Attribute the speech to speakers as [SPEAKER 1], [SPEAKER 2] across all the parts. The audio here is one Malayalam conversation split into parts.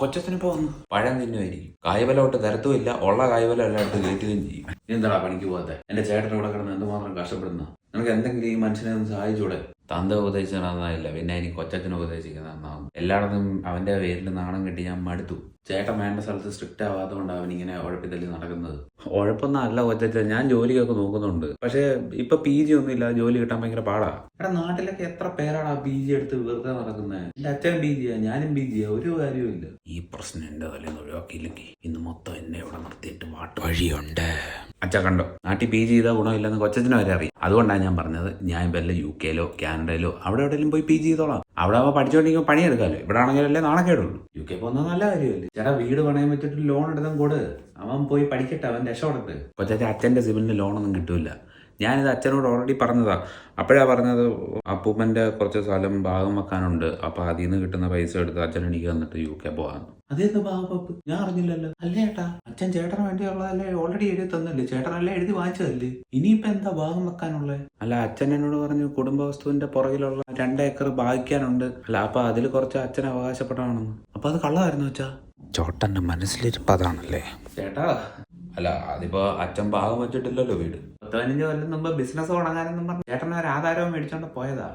[SPEAKER 1] കൊച്ചത്തിനിപ്പോ വന്നു പഴം തിന്നുമായിരിക്കും. കായ്ബലോട്ട് തരത്തുമില്ല, ഉള്ള കായ്ബലം എല്ലായിടത്തും കയറ്റുകയും ചെയ്യും. എന്താടാ പണിക്ക് പോകാതെ? എന്റെ ചേട്ടൻ ഇവിടെ കിടന്ന് എന്തുമാത്രം കഷ്ടപ്പെടുന്ന? നിനക്ക് എന്തെങ്കിലും ഈ മനുഷ്യനെ ഒന്ന് സഹായിച്ചൂടെ? തന്ത ഉപദേശിച്ചാൽ നന്നായില്ല, പിന്നെ എനിക്ക് കൊച്ചത്തിന് ഉപദേശിക്കുന്നത് നന്നാവും. എല്ലായിടത്തും അവന്റെ പേരിൽ നാണം കെട്ടി ഞാൻ മടുത്തു. ചേട്ടൻ വേണ്ട സ്ഥലത്ത് സ്ട്രിക്റ്റ് ആവാത്തതുകൊണ്ട് അവൻ ഇങ്ങനെ ഉഴപ്പിത്തല്ലി നടക്കുന്നത്. ഉഴപ്പൊന്നും അല്ല കൊച്ച, ഞാൻ ജോലിയൊക്കെ നോക്കുന്നുണ്ട്. പക്ഷെ ഇപ്പൊ PG ഒന്നും ഇല്ല, ജോലി കിട്ടാൻ ഭയങ്കര പാടാ. എടാ നാട്ടിലൊക്കെ എത്ര പേരാണ് PG എടുത്ത് വെറുതെ നടക്കുന്നത്? എന്റെ അച്ഛൻ PG ഞാനും PG ഒരു കാര്യവും ഇല്ല. ഈ പ്രശ്നം എന്റെ തലേന്ന് ഒഴിവാക്കിയില്ലെങ്കിൽ ഇന്ന് മൊത്തം എന്നെ ഇവിടെ നിർത്തിയിട്ട് വഴിയുണ്ട്. അച്ഛാ കണ്ടോ, നാട്ടിൽ PG ചെയ്താൽ ഗുണമില്ലെന്ന് കൊച്ചത്തിന് വരെ അറിയാം. അതുകൊണ്ടാണ് ഞാൻ പറഞ്ഞത്, ഞാൻ വല്ല UK-ലോ കാനഡയിലോ അവിടെ എവിടെയെങ്കിലും പോയി PG ചെയ്തോളാം. അവിടെ ആവുമ്പോൾ പഠിച്ചോണ്ടെങ്കിൽ പണിയെടുക്കാമല്ലോ. ഇവിടെ ആണെങ്കിലല്ലേ നാണക്കേടുള്ളൂ. UK പോകുന്നത് നല്ല കാര്യമല്ലേ? ചേട്ടാ വീട് പണയം വെച്ചിട്ട് ലോൺ എടുത്താൽ കൊടു, അവൻ പോയി പഠിക്കട്ടെ, അവൻ രക്ഷപ്പെടട്ടെ. കൊച്ചാ അച്ഛൻ്റെ സിബിലിന് ലോണൊന്നും കിട്ടൂല. ഞാനിത് അച്ഛനോട് ഓൾറെഡി പറഞ്ഞതാ. അപ്പോഴാ പറഞ്ഞത് അപ്പൂപ്പൻ്റെ കുറച്ച് സ്ഥലം ഭാഗം വെക്കാനുണ്ട്, അപ്പൊ അതിൽ നിന്ന് കിട്ടുന്ന പൈസ എടുത്ത് അച്ഛൻ എനിക്ക് തന്നിട്ട് UK പോകാൻ. അതേന്ന് ഭാഗപ്പ് ഞാൻ അറിഞ്ഞില്ലല്ലോ. അല്ലേ ഏട്ടാ, അച്ഛൻ ചേട്ടന് വേണ്ടിയുള്ളതല്ലേ ഓൾറെഡി എഴുതി തന്നല്ലേ? ചേട്ടനല്ലേ എഴുതി വാങ്ങിച്ചതല്ലേ? ഇനിയിപ്പോ എന്താ ഭാഗം വെക്കാനുള്ളത്? അല്ല അച്ഛൻ എന്നോട് പറഞ്ഞു കുടുംബവസ്തുവിന്റെ പുറകിലുള്ള 2 ഏക്കർ ഭാഗിക്കാനുണ്ട്. അല്ല അപ്പൊ അതിൽ കുറച്ച് അച്ഛൻ അവകാശപ്പെടാണെന്ന്. അപ്പൊ അത് കള്ളമായിരുന്നു വെച്ചാ? ചോട്ടന്റെ മനസ്സിലിരിപ്പതാണല്ലേ ചേട്ടാ. അല്ല അതിപ്പോ അച്ഛൻ ഭാഗം വെച്ചിട്ടില്ലല്ലോ വീട്. 15 കൊല്ലം മുമ്പ് ബിസിനസ് തുടങ്ങാനെന്നും പറഞ്ഞു ചേട്ടൻ ഒരു ആധാരവും മേടിച്ചോണ്ട് പോയതാ.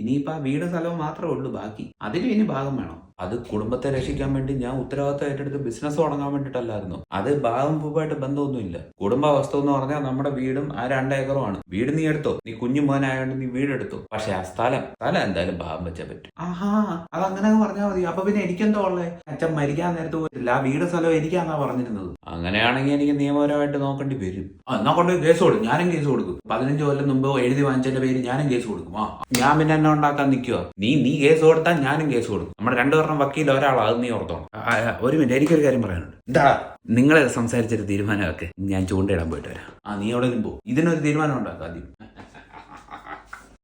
[SPEAKER 1] ഇനിയിപ്പോ ആ വീട് സ്ഥലവും മാത്രമേ ഉള്ളൂ ബാക്കി. അതിലും ഇനി ഭാഗം വേണം. അത് കുടുംബത്തെ രക്ഷിക്കാൻ വേണ്ടി ഞാൻ ഉത്തരവാദിത്തം ഏറ്റെടുത്ത് ബിസിനസ് തുടങ്ങാൻ വേണ്ടിയിട്ടല്ലായിരുന്നു. അത് ഭാഗം പൂപ്പായിട്ട് ബന്ധമൊന്നുമില്ല. കുടുംബ വസ്തു എന്ന് പറഞ്ഞാൽ നമ്മുടെ വീടും ആ 2 ഏക്കറുമാണ്. വീട് നീ എടുത്തോ, നീ കുഞ്ഞു മോനായോണ്ട് നീ വീടെടുത്തോ. പക്ഷെ ആ സ്ഥലം എന്തായാലും ഭാഗം വെച്ചാൽ പറ്റും. ആഹാ, അതങ്ങനെ പറഞ്ഞാൽ മതി. അപ്പൊ പിന്നെ എനിക്കെന്തോ ഉള്ളേ? അച്ഛൻ മരിക്കാൻ നേരത്ത് പോയിട്ടില്ല, ആ വീട് സ്ഥലം എനിക്കാന്നാ പറഞ്ഞിരുന്നത്. അങ്ങനെയാണെങ്കിൽ എനിക്ക് നിയമപരമായിട്ട് നോക്കേണ്ടി വരും. എന്നാ കൊണ്ട് കേസ് കൊടുക്കും, ഞാനും കേസ് കൊടുക്കും. 15 കൊല്ലം മുമ്പ് എഴുതി വാങ്ങിച്ചതിന്റെ പേര് ഞാനും കേസ് കൊടുക്കും. ഞാൻ പിന്നെ എന്നെ ഉണ്ടാക്കാൻ നിൽക്കുക. നീ കേസ് കൊടുത്താൽ ഞാനും കേസ് കൊടുക്കും. നമ്മുടെ 2 പേരുടെ വക്കീൽ ഒരാളാ, അത് നീ ഓർത്തോണം. ഒരു മിനിറ്റ്, എനിക്കൊരു കാര്യം പറയാനുണ്ട്. എന്താ നിങ്ങളെ സംസാരിച്ചൊരു തീരുമാനമൊക്കെ ഞാൻ ചൂണ്ടയിടാൻ പോയിട്ട് വരാം. നീ എവിടെയും പോ, ഇതിനൊരു തീരുമാനം ഉണ്ടാക്കാം ആദ്യം.